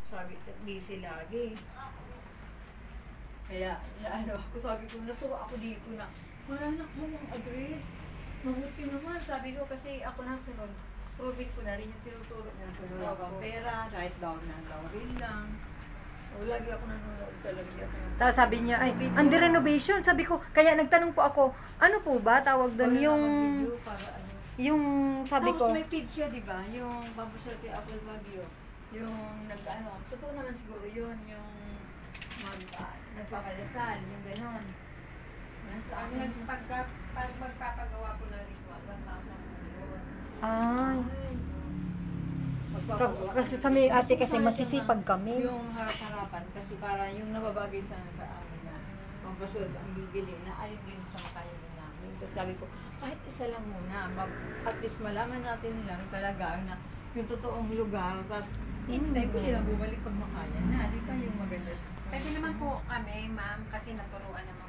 Sabi, busy lagi. Kaya, ano ako, sabi ko, naturo ako dito na, maranak mo ng address. Mabuti naman, sabi ko, kasi ako nasunod. Proving ko na rin yung tinuturo niya. Wala bang pera, write down na Laurel lang. O, lagi ako nanonood talaga. Tapos sabi niya, ay, under renovation. Sabi ko, kaya nagtanong po ako, ano po ba, tawag doon yung... Para ano. Yung sabi ko... Tapos may page siya, di ba? Yung Pampusati Apple Baguio. Yung nag-ano, totoo naman siguro yun, yung nagpapalasal, yung gano'n. Pag magpapagawa po na ritual, 1,000 po yun. Ay. Magpapagawa. Kasi kami, ate, kasi masisipag kami. Yung harap-harapan, kasi para yung nababagay sa amin na pampasweldo ang bibili na ayun din sa makaya din namin. Tapos sabi ko, kahit isa lang muna, at least malaman natin lang talaga na yung totoong lugar, tapos hintay ko silang bumalik pag makaya na, di ba yung maganda. Pwede naman po kami, ma'am, kasi naturuan naman